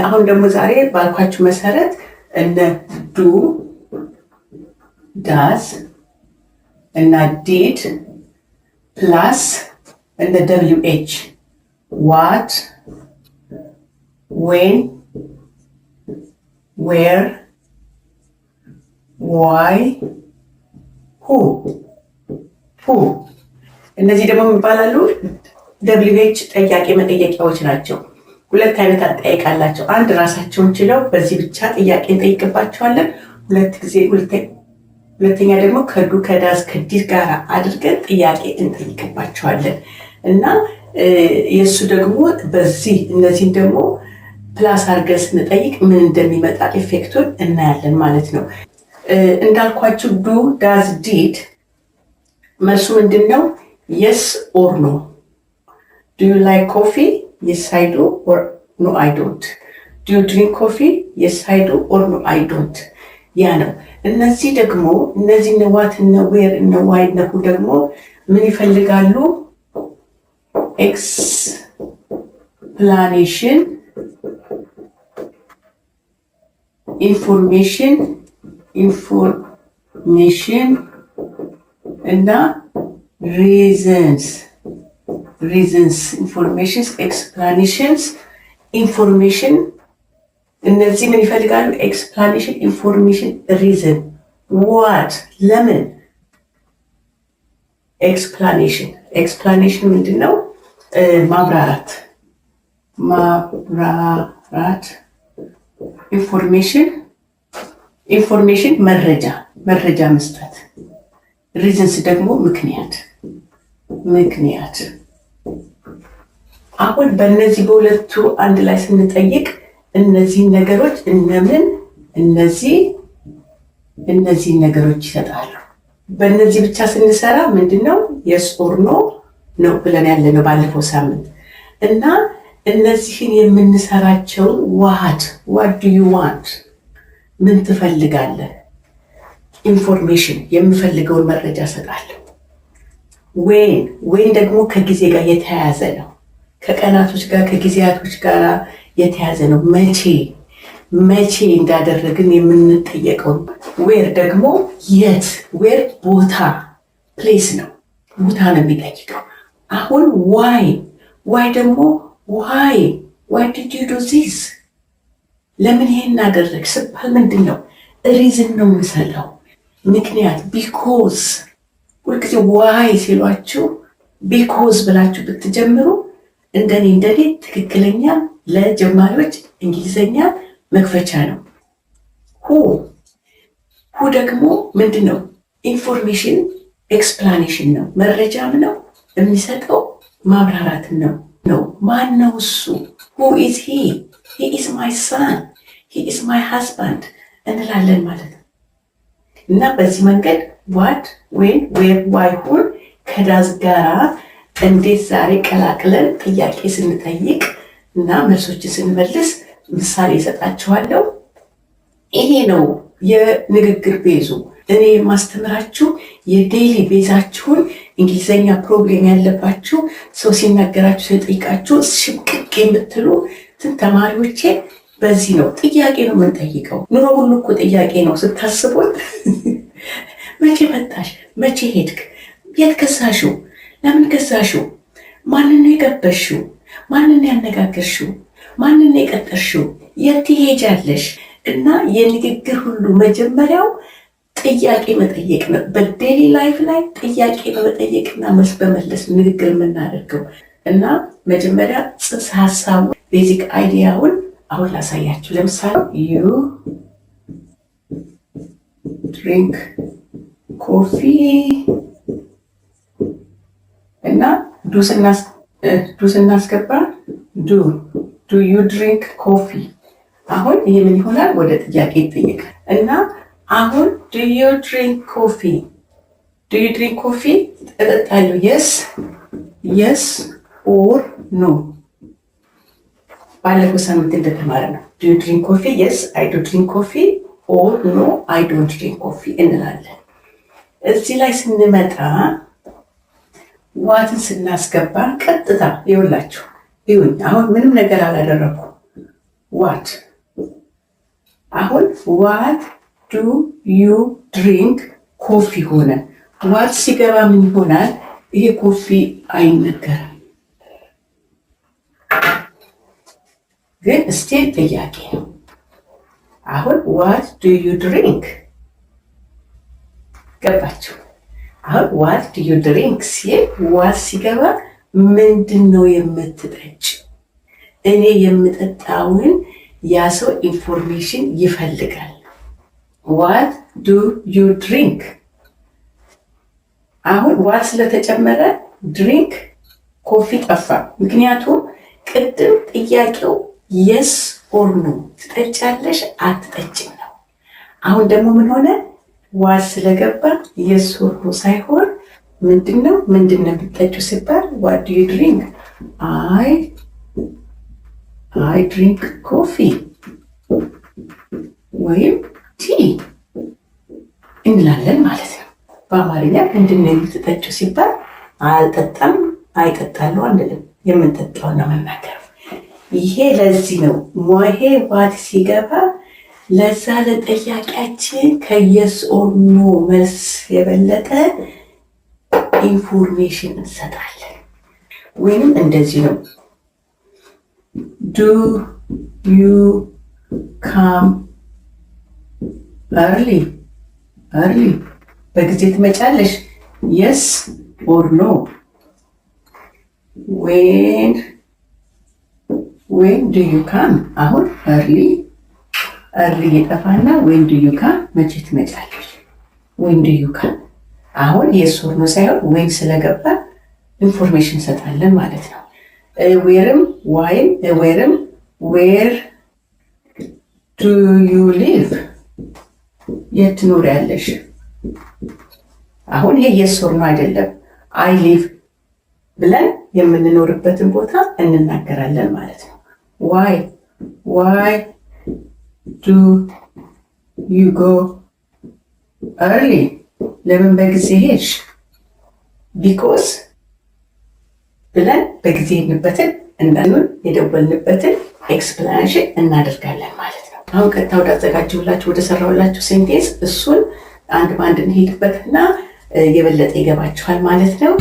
አሁን ደግሞ ዛሬ ባልኳችሁ መሰረት እነ ዱ ዳዝ እና ዲድ ፕላስ እነ WH ዋት ዌን ዌር ዋይ ሁ እነዚህ ደግሞ የሚባላሉ WH ጥያቄ መጠየቂያዎች ናቸው። ሁለት አይነት አጠያየቅ አላቸው። አንድ ራሳቸውን ችለው በዚህ ብቻ ጥያቄ እንጠይቅባቸዋለን። ሁለተኛ ደግሞ ከዱ ከዳዝ ከዲድ ጋር አድርገን ጥያቄ እንጠይቅባቸዋለን እና የእሱ ደግሞ በዚህ እነዚህን ደግሞ ፕላስ አድርገን ስንጠይቅ ምን እንደሚመጣ ኢፌክቱን እናያለን ማለት ነው። እንዳልኳችሁ ዱ ዳዝ ዲድ መልሱ ምንድን ነው? የስ ኦር ኖ። ዱ ዩ ላይክ ኮፊ? Yes, I do, or no, I don't. Do you drink coffee? Yes, I do, or no, I don't. ያ ነው። እነዚህ ደግሞ እነዚህ እነ ዋት እነ ዌር እነ ዋይ እነ ሁ ደግሞ ምን ይፈልጋሉ? ኤክስፕላኔሽን፣ ኢንፎርሜሽን እና ሪዝንስ ኢንፎርሜሽንስ ኤክስፕላኔሽንስ ኢንፎርሜሽን እነዚህ ምን ይፈልጋሉ? ኤክስፕላኔሽን ኢንፎርሜሽን ሪዝን ዋት ለምን ኤክስፕላኔሽን ምንድን ነው? ማብራራት ኢንፎርሜሽን መረጃ መስጠት ሪዝንስ ደግሞ ምክንያት አሁን በእነዚህ በሁለቱ አንድ ላይ ስንጠይቅ እነዚህን ነገሮች እነዚህን ነገሮች ይሰጣሉ። በእነዚህ ብቻ ስንሰራ ምንድነው የስ ኦር ኖ ነው ብለን ያለነው ባለፈው ሳምንት እና እነዚህን የምንሰራቸው ዋት ዱ ዩ ዋንት ምን ትፈልጋለህ? ኢንፎርሜሽን የምፈልገውን መረጃ እሰጣለሁ። ዌን ደግሞ ከጊዜ ጋር የተያያዘ ነው። ከቀናቶች ጋር ከጊዜያቶች ጋር የተያዘ ነው። መቼ እንዳደረግን የምንጠየቀው። ዌር ደግሞ የት፣ ዌር ቦታ ፕሌስ ነው፣ ቦታ ነው የሚጠይቀው። አሁን ዋይ ደግሞ ዋይ ዲድ ዩ ዱ ዚስ፣ ለምን ይሄን አደረግ ስባል ምንድን ነው ሪዝን ነው የምሰጠው፣ ምክንያት። ቢኮዝ ሁልጊዜ ዋይ ሲሏችሁ ቢኮዝ ብላችሁ ብትጀምሩ እንደኔ ትክክለኛ ለጀማሪዎች እንግሊዘኛ መክፈቻ ነው። ሁ ደግሞ ምንድን ነው? ኢንፎርሜሽን ኤክስፕላኔሽን ነው፣ መረጃም ነው፣ የሚሰጠው ማብራራትን ነው። ማን ነው እሱ? ሁ ኢዝ ሂ ኢዝ ማይ ሳን ሂ ኢዝ ማይ ሃዝባንድ እንላለን ማለት ነው። እና በዚህ መንገድ ዋት ዌን ዌር ዋይ ሁን ከዳዝ ጋራ እንዴት ዛሬ ቀላቅለን ጥያቄ ስንጠይቅ እና መልሶች ስንመልስ ምሳሌ እሰጣችኋለሁ። ይሄ ነው የንግግር ቤዙ። እኔ የማስተምራችሁ የዴይሊ ቤዛችሁን እንግሊዘኛ ፕሮብሌም ያለባችሁ ሰው ሲናገራችሁ ሲጠይቃችሁ ሽምቅቅ የምትሉ ተማሪዎቼ በዚህ ነው። ጥያቄ ነው የምንጠይቀው። ኑሮ ሁሉ እኮ ጥያቄ ነው ስታስቡት። መቼ መጣሽ? መቼ ሄድክ? የት ገዛሽው? ለምን ገዛሽው? ማንን ነው የገበሽው? ማንን ያነጋገርሽው? ማንን የቀጠርሽው? የት ትሄጃለሽ? እና የንግግር ሁሉ መጀመሪያው ጥያቄ መጠየቅ ነው። በዴሊ ላይፍ ላይ ጥያቄ በመጠየቅና መልስ በመለስ ንግግር የምናደርገው እና መጀመሪያ ጽንሰ ሀሳቡ ቤዚክ አይዲያውን አሁን ላሳያችሁ። ለምሳሌ ዩ ድሪንክ ኮፊ እና ዱ ስናስገባ ዱ ዩ ድሪንክ ኮፊ። አሁን ይህ ምን ይሆናል? ወደ ጥያቄ ይጠየቃል እና አሁን ዱ ዩ ድሪንክ ኮፊ እጠጣለሁ። የስ ኦር ኖ። ባለፈው ሳምንት እንደተማረ ነው። ዱ ዩ ድሪንክ ኮፊ? የስ አይ ዱ ድሪንክ ኮፊ ኦር ኖ አይ ዶንት ድሪንክ ኮፊ እንላለን። እዚህ ላይ ስንመጣ ዋትን ስናስገባ ቀጥታ ይኸውላችሁ፣ ይሁን አሁን ምንም ነገር አላደረኩም። ዋት። አሁን ዋት ዱ ዩ ድሪንክ ኮፊ ሆነ። ዋት ሲገባ ምን ይሆናል? ይሄ ኮፊ አይነገርም፣ ግን ስቲል ጥያቄ ነው። አሁን ዋት ዱ ዩ ድሪንክ ገባችሁ? አሁን ዋት ዱ ዩ ድሪንክ ሲል ዋት ሲገባ ምንድን ነው የምትጠጭ? እኔ የምጠጣውን ያ ሰው ኢንፎርሜሽን ይፈልጋል። ዋት ዱ ዩ ድሪንክ። አሁን ዋት ስለተጨመረ ድሪንክ ኮፊ ጠፋ። ምክንያቱም ቅድም ጥያቄው የስ ኦር ኖ ትጠጫለሽ አትጠጭም ነው። አሁን ደግሞ ምን ሆነ? ዋት ስለገባ የስ ኦር ኖ ሳይሆን ምንድነው የምትጠጪው ሲባል ዋት ዱ ዩ ድሪንክ? አይ ድሪንክ ኮፊ ወይም ቲ እንላለን ማለት ነው። በአማርኛ ምንድነው የምትጠጪው ሲባል አልጠጣም አይጠጣለሁ አንልም፣ የምንጠጣው ነው መናገር። ይሄ ለዚህ ነው ይሄ ዋት ሲገባ ለዛ ለጠያቂያችን ከየስ ኦር ኖ መልስ የበለጠ ኢንፎርሜሽን እንሰጣለን። ወይንም እንደዚህ ነው ዱ ዩ ካም እርሊ በጊዜ ትመጫለሽ? የስ ኦር ኖ። ዌን ዱ ዩ ካም። አሁን እርሊ የጠፋና ዌን ዱ ዩ ካም መቼ ትመጫለሽ? ዌን ዱ ዩ ካም። አሁን የስ ኦር ኖ ሳይሆን ዌን ስለገባ ኢንፎርሜሽን እንሰጣለን ማለት ነው። ዌርም ዌር ዱ ዩ ሊቭ የት ትኖሪያለሽ? አሁን ይሄ የስ ኦር ኖ አይደለም። አይ ሊቭ ብለን የምንኖርበትን ቦታ እንናገራለን ማለት ነው። ዋይ ዱ ዩ ጎ እርሊ? ለምን በጊዜ ሄድሽ? ቢኮዝ ብለን በጊዜ ሄድንበትን እንዳንሆን የደወልንበትን ኤክስፕላኔሽን እናደርጋለን ማለት ነው። አሁን ቀጥታ ወደ አዘጋጀሁላችሁ ወደ ሰራሁላችሁ ሴንቴንስ እሱን አንድ በአንድ እንሄድበትና የበለጠ ይገባችኋል ማለት ነው።